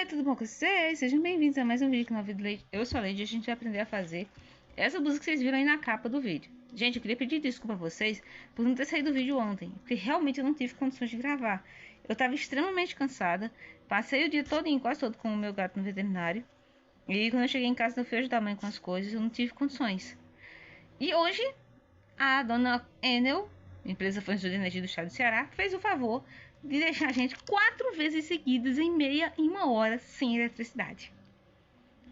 tudo bom com vocês? Sejam bem-vindos a mais um vídeo aqui no Vida Leite. Eu sou a Leide e a gente vai aprender a fazer essa blusa que vocês viram aí na capa do vídeo. Gente, eu queria pedir desculpa a vocês por não ter saído o vídeo ontem, porque realmente eu não tive condições de gravar. Eu tava extremamente cansada, passei o dia todo, quase todo, com o meu gato no veterinário. E quando eu cheguei em casa, eu fui ajudar a mãe com as coisas, eu não tive condições. E hoje, a dona Enel, empresa fornecedora de energia do estado do Ceará, fez o favor de deixar a gente 4 vezes seguidas em meia em 1 hora sem eletricidade.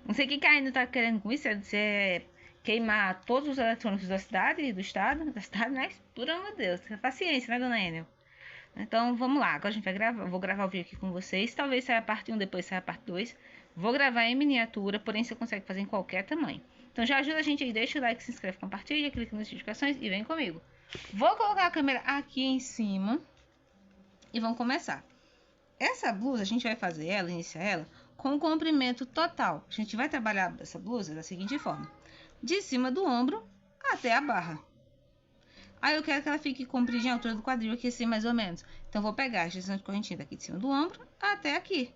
Não sei o que a Enel tá querendo com isso, se é queimar todos os eletrônicos da cidade, do estado, né? Por amor de Deus, tenha paciência, né, dona Enel? Então vamos lá, agora a gente vai gravar, vou gravar o vídeo aqui com vocês, talvez saia a parte 1, depois saia a parte 2. Vou gravar em miniatura, porém você consegue fazer em qualquer tamanho. Então já ajuda a gente aí, deixa o like, se inscreve, compartilha, clica nas notificações e vem comigo. Vou colocar a câmera aqui em cima e vamos começar. Essa blusa a gente vai fazer ela, iniciar ela, com o comprimento total. A gente vai trabalhar essa blusa da seguinte forma: de cima do ombro até a barra. Aí eu quero que ela fique compridinha a altura do quadril aqui assim, mais ou menos. Então vou pegar a extensão de correntinha daqui de cima do ombro até aqui.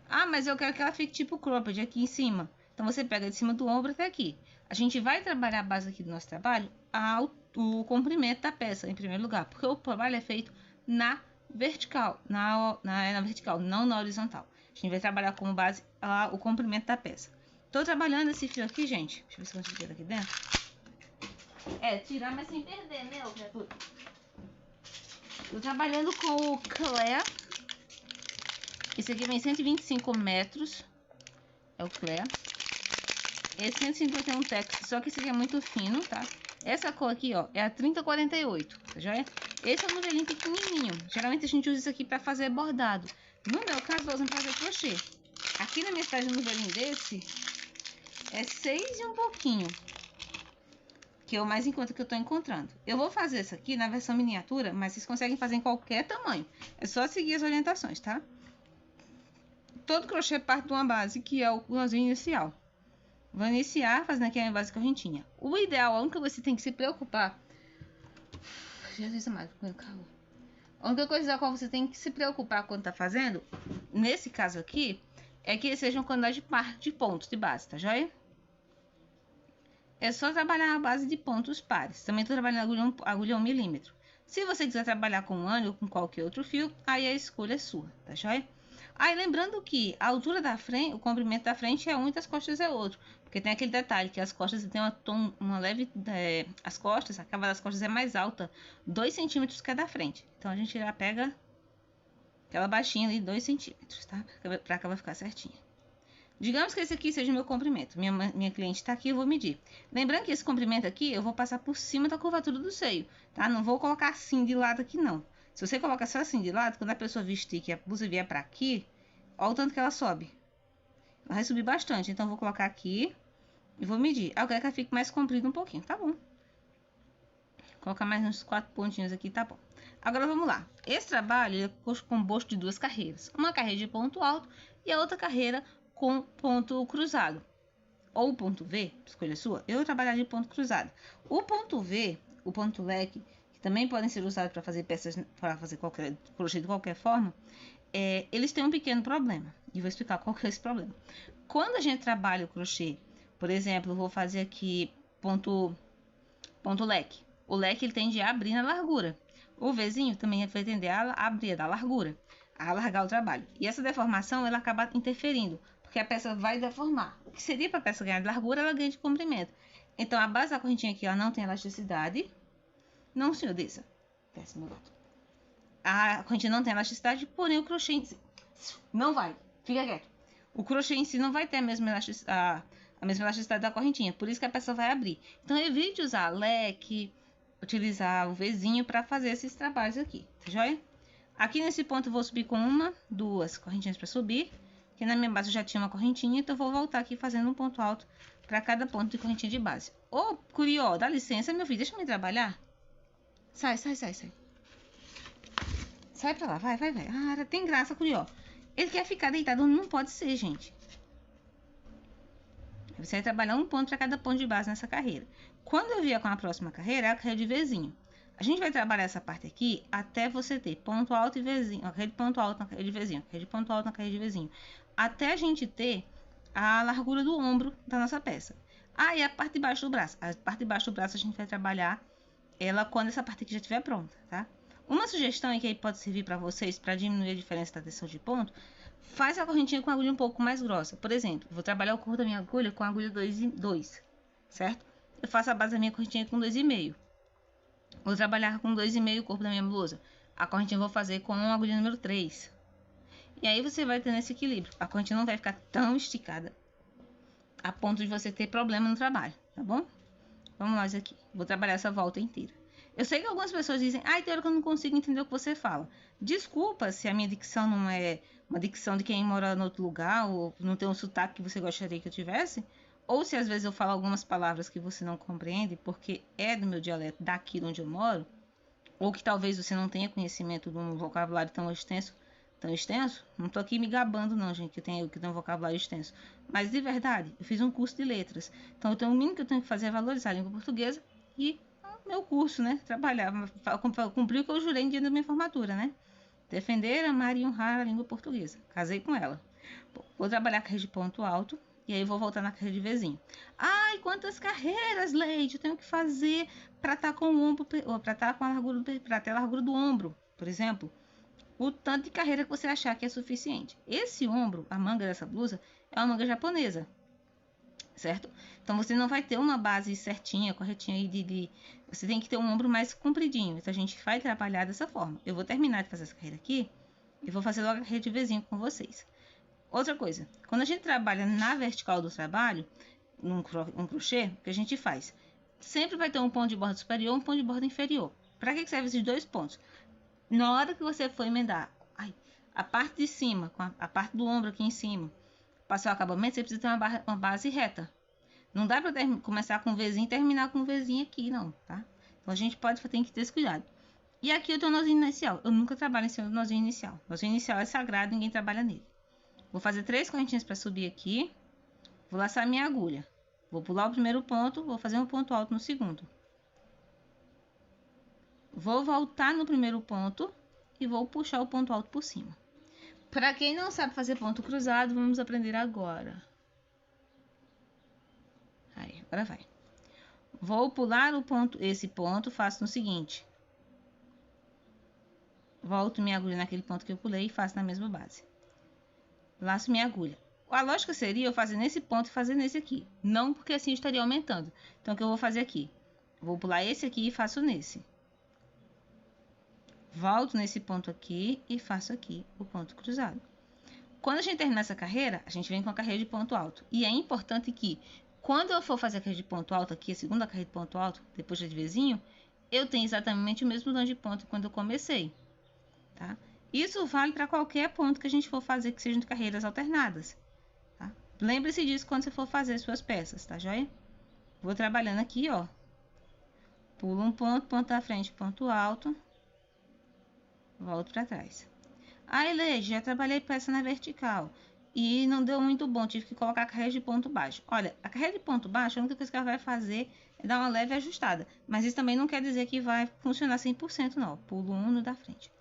Ah, mas eu quero que ela fique tipo cropped aqui em cima. Então você pega de cima do ombro até aqui. A gente vai trabalhar a base aqui do nosso trabalho, o comprimento da peça em primeiro lugar, porque o trabalho é feito na vertical, na vertical, não na horizontal. A gente vai trabalhar como base o comprimento da peça. Tô trabalhando esse fio aqui, gente. Deixa eu ver se eu consigo tirar aqui dentro. Tirar, mas sem perder, né, criatura? Tô trabalhando com o Clea. Esse aqui vem 125 metros. É o Clea. Esse 151 Tex, só que esse aqui é muito fino, tá? Essa cor aqui, ó, é a 3048, tá joia? Esse é um modelinho pequenininho. Geralmente a gente usa isso aqui pra fazer bordado. No meu caso, eu uso pra fazer crochê. Aqui na minha cidade, um modelinho desse é 6 e um pouquinho. Que é o mais em conta que eu tô encontrando. Eu vou fazer isso aqui na versão miniatura, mas vocês conseguem fazer em qualquer tamanho. É só seguir as orientações, tá? Todo crochê parte de uma base, que é o nozinho inicial. Vou iniciar fazendo aqui a minha base correntinha. O ideal, a única coisa que você tem que se preocupar... Jesus amado, calma. A única coisa da qual você tem que se preocupar quando tá fazendo, nesse caso aqui, é que seja uma quantidade de pontos de base, tá joia? É só trabalhar a base de pontos pares. Também estou trabalhando agulha 1 milímetro. Se você quiser trabalhar com ângulo ou com qualquer outro fio, aí a escolha é sua, tá joia? Aí lembrando que a altura da frente, o comprimento da frente é um e das costas é outro. Porque tem aquele detalhe que as costas tem uma leve... as costas, a cava das costas é mais alta, 2 centímetros que a da frente. Então a gente já pega aquela baixinha ali, 2 centímetros, tá? Pra a cava ficar certinha. Digamos que esse aqui seja o meu comprimento. Minha cliente está aqui, eu vou medir. Lembrando que esse comprimento aqui, eu vou passar por cima da curvatura do seio, tá? Não vou colocar assim de lado aqui, não. Se você colocar só assim de lado, quando a pessoa vestir que a blusa vier para aqui, olha o tanto que ela sobe. Ela vai subir bastante, então eu vou colocar aqui e vou medir. Eu quero que ela fique mais comprida um pouquinho, tá bom? Vou colocar mais uns 4 pontinhos aqui, tá bom. Agora vamos lá. Esse trabalho é composto de 2 carreiras. Uma carreira de ponto alto e a outra carreira com ponto cruzado, ou ponto V, escolha sua. Eu trabalharia de ponto cruzado. O ponto V, o ponto leque, que também podem ser usados para fazer peças, para fazer qualquer crochê de qualquer forma, eles têm um pequeno problema, e vou explicar qual que é esse problema. Quando a gente trabalha o crochê, por exemplo, eu vou fazer aqui ponto leque. O leque ele tende a abrir na largura. O Vzinho também vai tender a abrir da largura, a alargar o trabalho. E essa deformação ela acaba interferindo, porque a peça vai deformar. O que seria para a peça ganhar de largura, ela ganha de comprimento. Então, a base da correntinha aqui ela não tem elasticidade. Não, senhor, desça. Desce, meu gato. A correntinha não tem elasticidade, porém o crochê em si... Não vai. Fica quieto. O crochê em si não vai ter a mesma elasticidade da correntinha. Por isso que a peça vai abrir. Então, evite usar leque, utilizar o Vzinho para fazer esses trabalhos aqui. Tá joia? Aqui nesse ponto eu vou subir com 1, 2 correntinhas para subir. Que na minha base eu já tinha uma correntinha, então eu vou voltar aqui fazendo um ponto alto para cada ponto de correntinha de base. Ô, Curió, dá licença, meu filho, deixa eu me trabalhar. Sai. Sai pra lá, vai. Ah, tem graça, Curió. Ele quer ficar deitado onde não pode ser, gente. Você vai trabalhar um ponto para cada ponto de base nessa carreira. Quando eu vier com a próxima carreira, é a carreira de Vzinho. A gente vai trabalhar essa parte aqui até você ter ponto alto e vizinho, a rede ponto alto na rede de vizinho, rede ponto alto na rede de vizinho, até a gente ter a largura do ombro da nossa peça. E a parte de baixo do braço. A parte de baixo do braço a gente vai trabalhar ela quando essa parte aqui já estiver pronta, tá? Uma sugestão que aí pode servir para vocês, para diminuir a diferença da tensão de ponto, faz a correntinha com a agulha um pouco mais grossa. Por exemplo, vou trabalhar o corpo da minha agulha com a agulha 2, certo? Eu faço a base da minha correntinha com 2,5. Vou trabalhar com 2,5 o corpo da minha blusa. A correntinha eu vou fazer com a agulha número 3. E aí você vai ter esse equilíbrio. A correntinha não vai ficar tão esticada a ponto de você ter problema no trabalho, tá bom? Vamos lá aqui. Vou trabalhar essa volta inteira. Eu sei que algumas pessoas dizem, Teora, que eu não consigo entender o que você fala. Desculpa se a minha dicção não é uma dicção de quem mora em outro lugar, ou não tem um sotaque que você gostaria que eu tivesse, ou se às vezes eu falo algumas palavras que você não compreende, porque é do meu dialeto daqui onde eu moro, ou que talvez você não tenha conhecimento de um vocabulário tão extenso. Não tô aqui me gabando não, gente, que eu tenho um vocabulário extenso. Mas de verdade, eu fiz um curso de letras. Então o mínimo que eu tenho que fazer é valorizar a língua portuguesa e meu curso, né? Trabalhar, cumprir o que eu jurei no dia da minha formatura, né? Defender, amar e honrar a língua portuguesa. Casei com ela. Vou trabalhar carreira de ponto alto e aí vou voltar na carreira de vizinho. Quantas carreiras, Leide, eu tenho que fazer para estar com o ombro, para estar com a largura, para ter a largura do ombro, por exemplo. O tanto de carreira que você achar que é suficiente. Esse ombro, a manga dessa blusa, é uma manga japonesa, certo? Então você não vai ter uma base certinha, corretinha aí você tem que ter um ombro mais compridinho. Então a gente vai trabalhar dessa forma. Eu vou terminar de fazer essa carreira aqui e vou fazer logo a carreira de vizinho com vocês. Outra coisa, quando a gente trabalha na vertical do trabalho, um crochê, o que a gente faz? Sempre vai ter um ponto de borda superior e um ponto de borda inferior. Para que serve esses dois pontos? Na hora que você for emendar a parte de cima, com a parte do ombro aqui em cima, passar o acabamento, você precisa ter uma base reta. Não dá para começar com um Vzinho e terminar com um Vzinho aqui, não, tá? Então a gente tem que ter esse cuidado. E aqui eu tenho o nozinho inicial. Eu nunca trabalho em cima do nozinho inicial. O nozinho inicial é sagrado, ninguém trabalha nele. Vou fazer 3 correntinhas para subir aqui. Vou laçar minha agulha. Vou pular o primeiro ponto, vou fazer um ponto alto no segundo. Vou voltar no primeiro ponto e vou puxar o ponto alto por cima. Para quem não sabe fazer ponto cruzado, vamos aprender agora. Agora vai. Vou pular esse ponto, faço no seguinte. Volto minha agulha naquele ponto que eu pulei e faço na mesma base. Laço minha agulha. A lógica seria eu fazer nesse ponto e fazer nesse aqui. Não porque assim estaria aumentando. Então o que eu vou fazer aqui? Vou pular esse aqui e faço nesse. Volto nesse ponto aqui e faço aqui o ponto cruzado. Quando a gente terminar essa carreira, a gente vem com a carreira de ponto alto. E é importante que, quando eu for fazer a carreira de ponto alto aqui, a segunda carreira de ponto alto, depois de vizinho, eu tenho exatamente o mesmo número de ponto quando eu comecei, tá? Isso vale para qualquer ponto que a gente for fazer que sejam de carreiras alternadas, tá? Lembre-se disso quando você for fazer suas peças, tá joia? Vou trabalhando aqui, ó. Pulo um ponto, ponto da frente, ponto alto. Volto para trás. Leide, já trabalhei peça na vertical e não deu muito bom, tive que colocar a carreira de ponto baixo. Olha, a carreira de ponto baixo, a única coisa que ela vai fazer é dar uma leve ajustada, mas isso também não quer dizer que vai funcionar 100% não. Pulo um no da frente.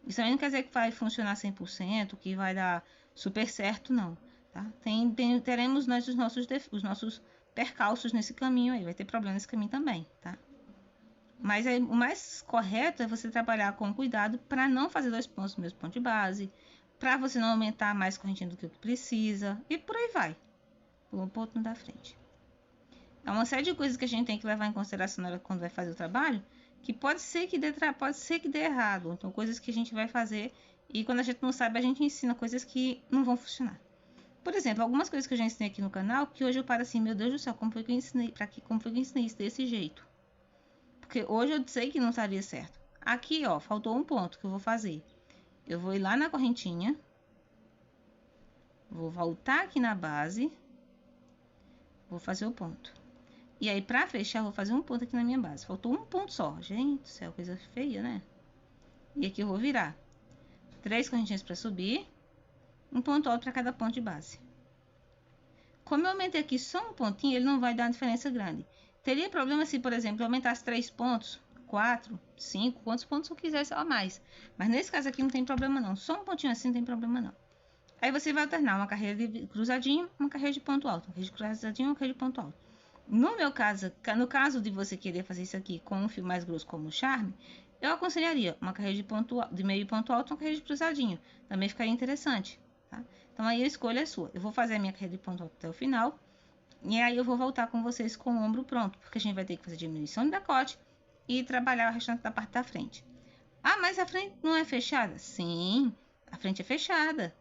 Isso também não quer dizer que vai funcionar 100%, que vai dar super certo não, tá? Teremos nós os nossos percalços nesse caminho aí, vai ter problema nesse caminho também, tá? Mas o mais correto é você trabalhar com cuidado para não fazer 2 pontos no mesmo ponto de base, para você não aumentar mais correntinha do que precisa, e por aí vai. Pula um ponto no da frente. É uma série de coisas que a gente tem que levar em consideração na hora quando vai fazer o trabalho, que pode ser que dê errado. Então, coisas que a gente vai fazer e quando a gente não sabe, a gente ensina coisas que não vão funcionar. Por exemplo, algumas coisas que eu já ensinei aqui no canal, que hoje eu paro assim, meu Deus do céu, como foi que eu ensinei isso desse jeito? Porque hoje eu sei que não estaria certo. Aqui, ó, faltou um ponto que eu vou fazer. Eu vou ir lá na correntinha. Vou voltar aqui na base. Vou fazer o ponto. E aí, pra fechar, eu vou fazer um ponto aqui na minha base. Faltou um ponto só. Gente do céu, coisa feia, né? E aqui eu vou virar 3 correntinhas pra subir. Um ponto alto pra cada ponto de base. Como eu aumentei aqui só um pontinho, ele não vai dar uma diferença grande. Teria problema se, por exemplo, eu aumentasse 3 pontos, 4, 5, quantos pontos eu quiser a mais. Mas nesse caso aqui não tem problema não. Só um pontinho assim não tem problema não. Aí você vai alternar uma carreira de cruzadinho, uma carreira de ponto alto. Uma carreira de cruzadinho, uma carreira de ponto alto. No meu caso, no caso de você querer fazer isso aqui com um fio mais grosso como o charme, eu aconselharia uma carreira de meio ponto alto, uma carreira de cruzadinho. Também ficaria interessante, tá? Então aí a escolha é sua. Eu vou fazer a minha carreira de ponto alto até o final. E aí eu vou voltar com vocês com o ombro pronto, porque a gente vai ter que fazer diminuição do decote e trabalhar o restante da parte da frente. Ah, mas a frente não é fechada? Sim, a frente é fechada.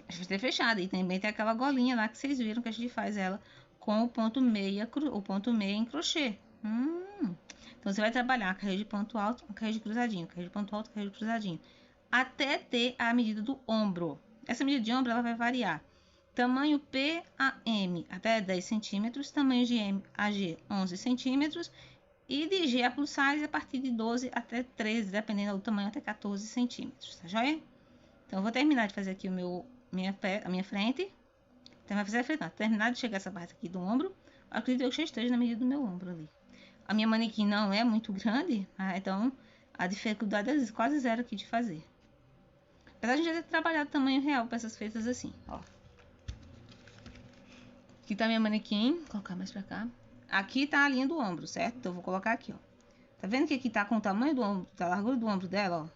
A frente é fechada e também tem aquela golinha lá que vocês viram que a gente faz ela com o ponto meia em crochê. Então você vai trabalhar a carreira de ponto alto, a carreira de cruzadinho, carreira de ponto alto, carreira de cruzadinho, até ter a medida do ombro. Essa medida de ombro ela vai variar. Tamanho P a M até 10 centímetros, tamanho de M a G 11 centímetros e de G a plus size a partir de 12 até 13, dependendo do tamanho, até 14 centímetros, tá joia? Então eu vou terminar de fazer aqui a minha frente. Então vai fazer a frente, não. Terminar de chegar essa parte aqui do ombro, acredito que eu já esteja na medida do meu ombro ali. A minha manequim não é muito grande, então a dificuldade é quase zero aqui de fazer. Apesar de já ter trabalhado tamanho real para essas feitas assim, ó. Aqui tá minha manequim, vou colocar mais pra cá. Aqui tá a linha do ombro, certo? Então eu vou colocar aqui, ó. Tá vendo que aqui tá com o tamanho do ombro, da largura do ombro dela, ó.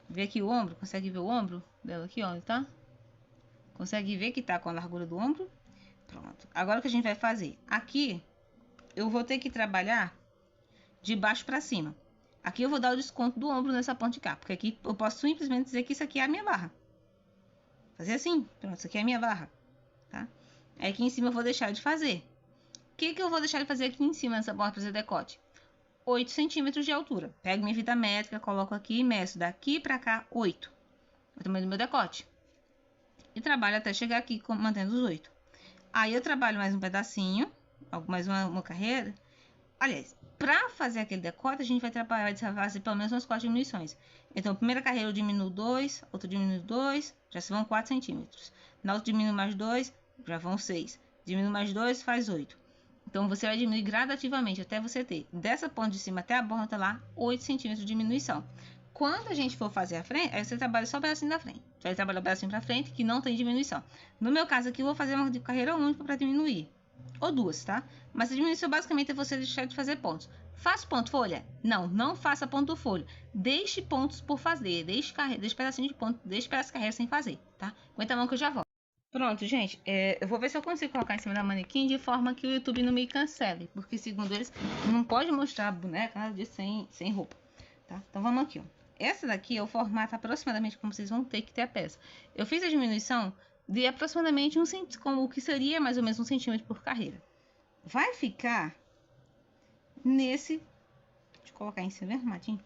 Vê aqui o ombro, consegue ver o ombro dela aqui, ó, tá? Consegue ver que tá com a largura do ombro? Pronto. Agora o que a gente vai fazer? Aqui eu vou ter que trabalhar de baixo pra cima. Aqui eu vou dar o desconto do ombro nessa ponta de cá, porque aqui eu posso simplesmente dizer que isso aqui é a minha barra. Fazer assim, pronto, isso aqui é a minha barra, tá? Aí aqui em cima eu vou deixar de fazer. O que eu vou deixar de fazer aqui em cima nessa borda para fazer decote? 8 centímetros de altura. Pego minha fita métrica, coloco aqui e meço daqui pra cá 8. O tamanho do meu decote. E trabalho até chegar aqui mantendo os 8. Aí eu trabalho mais um pedacinho, mais uma carreira. Aliás, para fazer aquele decote, a gente vai trabalhar, vai fazer pelo menos umas 4 diminuições. Então, primeira carreira eu diminuo 2, outra diminuo 2, já se vão 4 centímetros. Na outra diminuo mais 2, já vão 6. Diminuo mais 2, faz 8. Então, você vai diminuir gradativamente até você ter, dessa ponta de cima até a borda lá, 8 centímetros de diminuição. Quando a gente for fazer a frente, aí você trabalha só o pedacinho da frente. Você vai trabalhar o pedacinho pra frente, que não tem diminuição. No meu caso aqui, eu vou fazer uma carreira única para diminuir. Ou duas, tá? Mas a diminuição basicamente é você deixar de fazer pontos. Faça ponto folha? Não, não faça ponto folha. Deixe pontos por fazer. Deixe pedacinho de ponto, deixe pedaço de carreira sem fazer, tá? Aguenta a mão que eu já volto. Pronto, gente. Eu vou ver se eu consigo colocar em cima da manequim de forma que o YouTube não me cancele. Porque, segundo eles, não pode mostrar a boneca de sem roupa, tá? Então, vamos aqui, ó. Essa daqui é o formato aproximadamente como vocês vão ter que ter a peça. Eu fiz a diminuição de aproximadamente 1 centímetro, como o que seria mais ou menos 1 centímetro por carreira. Vai ficar nesse... Deixa eu colocar em cima bem arrumadinho.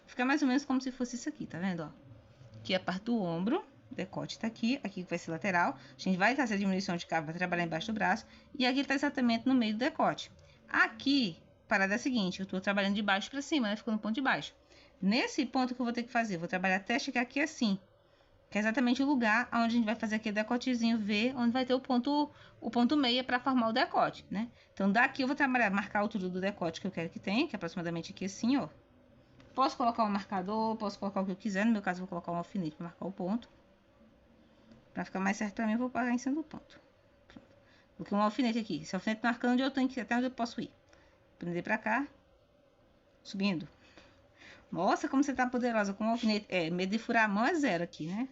Fica mais ou menos como se fosse isso aqui, tá vendo? Ó? Aqui é a parte do ombro, o decote tá aqui, aqui vai ser lateral. A gente vai fazer a diminuição de cabo para trabalhar embaixo do braço. E aqui tá exatamente no meio do decote. Aqui, a parada é a seguinte, eu tô trabalhando de baixo para cima, né? Ficou no ponto de baixo. Nesse ponto que eu vou ter que fazer, vou trabalhar até chegar aqui assim, que é exatamente o lugar onde a gente vai fazer aquele decotezinho V, onde vai ter o ponto meia para formar o decote, né? Então, daqui eu vou trabalhar, marcar a altura do decote que eu quero que tenha, que é aproximadamente aqui assim, ó. Posso colocar um marcador, posso colocar o que eu quiser, no meu caso eu vou colocar um alfinete para marcar o ponto. Para ficar mais certo para mim, eu vou parar em cima do ponto. Pronto. Porque um alfinete aqui, esse alfinete marcando onde eu tenho que ir, até onde eu posso ir. Prender para cá, subindo. Nossa, como você tá poderosa com o alfinete. Medo de furar a mão é zero aqui, né?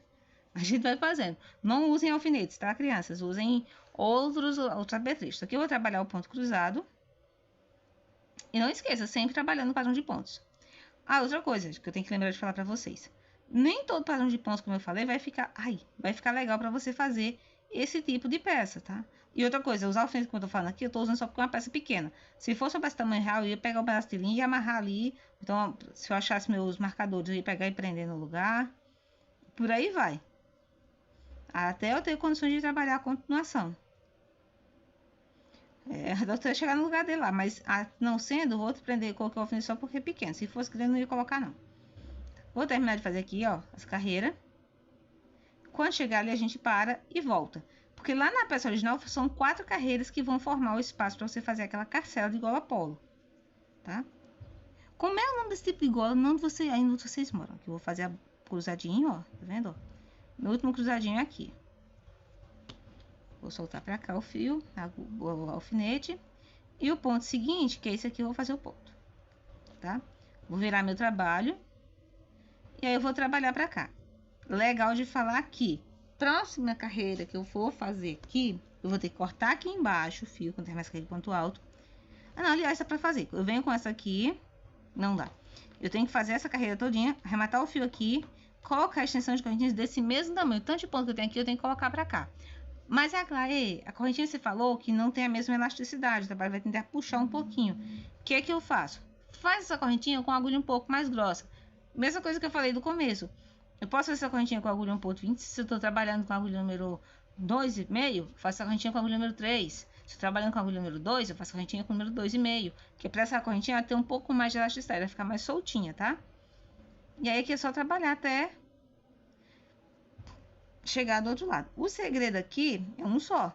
A gente vai fazendo. Não usem alfinetes, tá, crianças? Usem outros apetrechos. Aqui eu vou trabalhar o ponto cruzado. E não esqueça, sempre trabalhando no padrão de pontos. Ah, outra coisa que eu tenho que lembrar de falar pra vocês. Nem todo padrão de pontos, como eu falei, vai ficar legal pra você fazer esse tipo de peça, tá? E outra coisa, os alfinetes que eu tô falando aqui, eu tô usando só porque é uma peça pequena. Se fosse uma peça de tamanho real, eu ia pegar um pedaço de linha e amarrar ali. Então, se eu achasse meus marcadores, eu ia pegar e prender no lugar. Por aí vai. Até eu ter condições de trabalhar a continuação. Até chegar no lugar dele lá. Mas, não sendo, vou prender, coloquei o alfinete só porque é pequeno. Se fosse grande, não ia colocar, não. Vou terminar de fazer aqui, ó, as carreiras. Quando chegar ali, a gente para e volta. Porque lá na peça original são 4 carreiras que vão formar o espaço para você fazer aquela carcela de gola polo, tá? Como é o nome desse tipo de gola? Não você, aí onde vocês moram. Aqui eu vou fazer a cruzadinho, ó. Tá vendo? Ó? No último cruzadinho aqui. Vou soltar pra cá o fio, o alfinete. E o ponto seguinte, que é esse aqui, eu vou fazer o ponto. Tá? Vou virar meu trabalho. E aí eu vou trabalhar pra cá. Legal de falar aqui. Próxima carreira que eu for fazer aqui, eu vou ter que cortar aqui embaixo o fio, quando tem mais aquele ponto alto. Ah, não, aliás, é pra fazer. Eu venho com essa aqui. Não dá. Eu tenho que fazer essa carreira todinha, arrematar o fio aqui, colocar a extensão de correntinhas desse mesmo tamanho. Tanto de ponto que eu tenho aqui, eu tenho que colocar pra cá. Mas a correntinha você falou que não tem a mesma elasticidade, o trabalho vai tentar puxar um pouquinho. O que é que eu faço? Faz essa correntinha com a agulha um pouco mais grossa. Mesma coisa que eu falei do começo. Eu posso fazer essa correntinha com a agulha 1.20, se eu estou trabalhando com a agulha número 2,5, faço a correntinha com a agulha número 3. Se eu estou trabalhando com a agulha número 2, eu faço a correntinha com o número 2,5. Que é para essa correntinha ter um pouco mais de elasticidade, ela ficar mais soltinha, tá? E aí aqui é só trabalhar até chegar do outro lado. O segredo aqui é um só.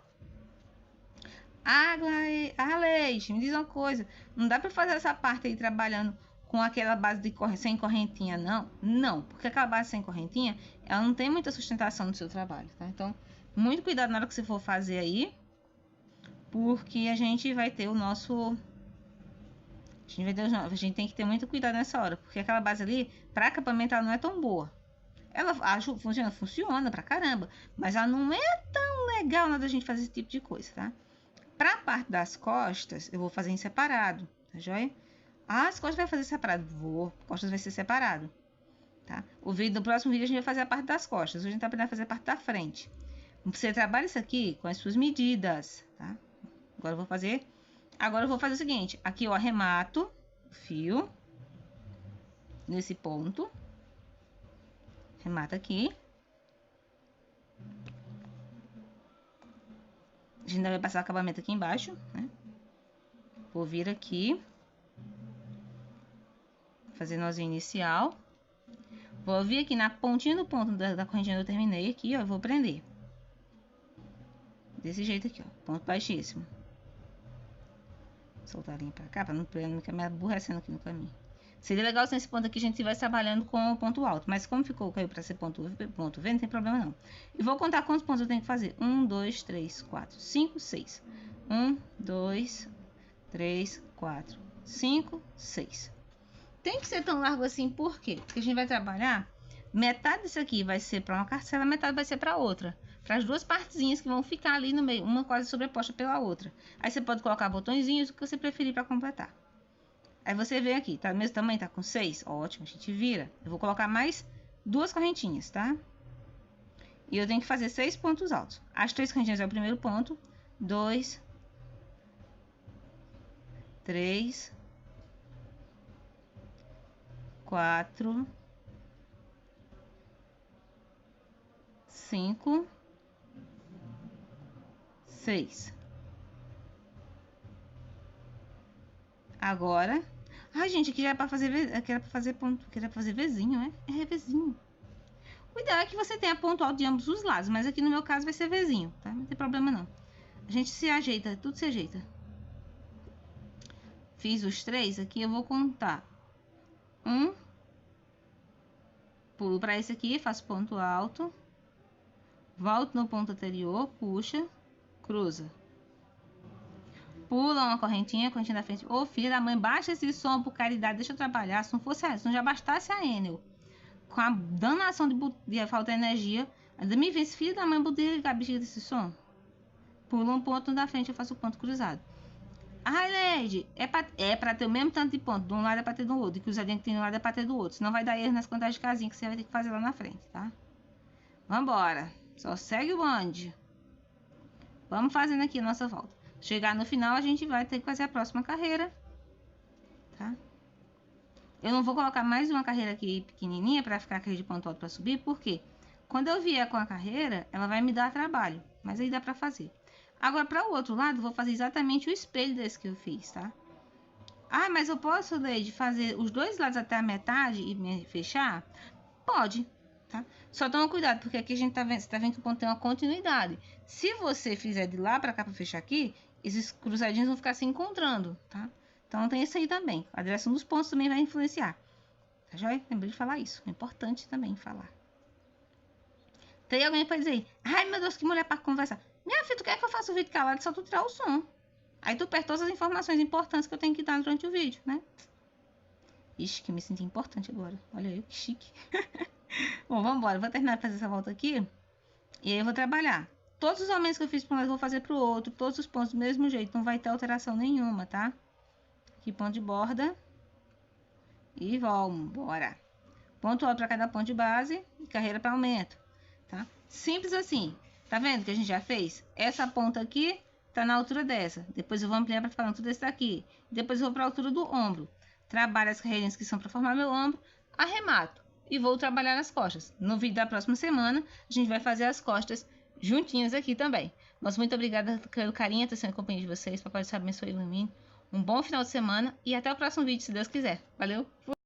Leite, me diz uma coisa. Não dá para fazer essa parte aí trabalhando com aquela base de sem correntinha, não? Não, porque aquela base sem correntinha, ela não tem muita sustentação no seu trabalho, tá? Então, muito cuidado na hora que você for fazer aí, porque a gente vai ter o nosso... A gente tem que ter muito cuidado nessa hora, porque aquela base ali, para acabamento, ela não é tão boa. Ela funciona pra caramba, mas ela não é tão legal na hora da gente fazer esse tipo de coisa, tá? Pra parte das costas, eu vou fazer em separado, tá joia? As costas vai fazer separado? Vou. Costas vai ser separado, tá? No próximo vídeo a gente vai fazer a parte das costas. Hoje a gente tá aprendendo a fazer a parte da frente. Você trabalha isso aqui com as suas medidas, tá? Agora eu vou fazer o seguinte. Aqui eu arremato o fio nesse ponto. Remata aqui. A gente vai passar o acabamento aqui embaixo, né? Vou vir aqui. Fazer nozinho inicial. Vou vir aqui na pontinha do ponto da correntinha que eu terminei aqui, ó. Eu vou prender. Desse jeito aqui, ó. Ponto baixíssimo. Soltar a linha pra cá, pra não ficar me aborrecendo aqui no caminho. Seria legal se nesse ponto aqui a gente estivesse trabalhando com o ponto alto. Mas como caiu pra ser ponto V, não tem problema não. E vou contar quantos pontos eu tenho que fazer. 1, 2, 3, 4, 5, 6. 1, 2, 3, 4, 5, 6. Tem que ser tão largo assim, por quê? Porque a gente vai trabalhar, metade disso aqui vai ser para uma carcela, metade vai ser para outra. Para as duas partezinhas que vão ficar ali no meio, uma quase sobreposta pela outra. Aí você pode colocar botõezinhos, o que você preferir para completar. Aí você vem aqui, tá do mesmo tamanho, tá com 6? Ótimo, a gente vira. Eu vou colocar mais 2 correntinhas, tá? E eu tenho que fazer 6 pontos altos. As 3 correntinhas é o primeiro ponto. 2, 3, 4, 5, 6. Agora, gente, aqui já é para fazer, aqui era para fazer ponto, aqui era para fazer vezinho, né? É vezinho. O ideal é que você tenha ponto alto de ambos os lados, mas aqui no meu caso vai ser vezinho, tá? Não tem problema não. A gente se ajeita, tudo se ajeita. Fiz os 3 aqui, eu vou contar. 1, pulo para esse aqui, faço ponto alto, volto no ponto anterior, puxa, cruza, pula uma correntinha da frente. Ô, filha da mãe, baixa esse som, por caridade, deixa eu trabalhar. Se não já bastasse a Enel, com a danação de falta de energia, ainda me vem esse filho da mãe, botei a bexiga desse som. Pula um ponto da frente, eu faço o ponto cruzado. Lady, é pra ter o mesmo tanto de ponto. De um lado é pra ter do outro. E cruzadinho que tem de um lado é pra ter do outro. Senão vai dar erro nas contagens de casinha que você vai ter que fazer lá na frente, tá? Vambora. Só segue o bonde. Vamos fazendo aqui a nossa volta. Chegar no final, a gente vai ter que fazer a próxima carreira, tá? Eu não vou colocar mais uma carreira aqui pequenininha pra ficar aquele de ponto alto pra subir. Por quê? Quando eu vier com a carreira, ela vai me dar trabalho. Mas aí dá pra fazer. Agora, para o outro lado, vou fazer exatamente o espelho desse que eu fiz, tá? Mas eu posso, Leide, fazer os dois lados até a metade e fechar? Pode, tá? Só toma cuidado, porque aqui a gente tá vendo que o ponto tem uma continuidade. Se você fizer de lá para cá para fechar aqui, esses cruzadinhos vão ficar se encontrando, tá? Então tem isso aí também. A direção dos pontos também vai influenciar. Tá joia? Lembrei de falar isso. É importante também falar. Tem alguém pra dizer, ai meu Deus, que mulher pra conversar. Minha filha, tu quer que eu faça o vídeo calado? Só tu tirar o som. Aí tu perde todas as informações importantes que eu tenho que dar durante o vídeo, né? Ixi, que me senti importante agora. Olha aí, que chique. Bom, vamos embora. Vou terminar de fazer essa volta aqui. E aí eu vou trabalhar. Todos os aumentos que eu fiz para um lado eu vou fazer para o outro. Todos os pontos do mesmo jeito. Não vai ter alteração nenhuma, tá? Aqui ponto de borda. E vamos, bora. Ponto alto para cada ponto de base. E carreira para aumento, tá? Simples assim. Tá vendo que a gente já fez? Essa ponta aqui tá na altura dessa. Depois eu vou ampliar para ficar na altura desse daqui. Depois eu vou para a altura do ombro. Trabalho as carreirinhas que são para formar meu ombro. Arremato. E vou trabalhar as costas. No vídeo da próxima semana, a gente vai fazer as costas juntinhas aqui também. Mas muito obrigada pelo carinho e atenção e companhia de vocês. Papai do Céu abençoe e ilumine. Um bom final de semana e até o próximo vídeo, se Deus quiser. Valeu!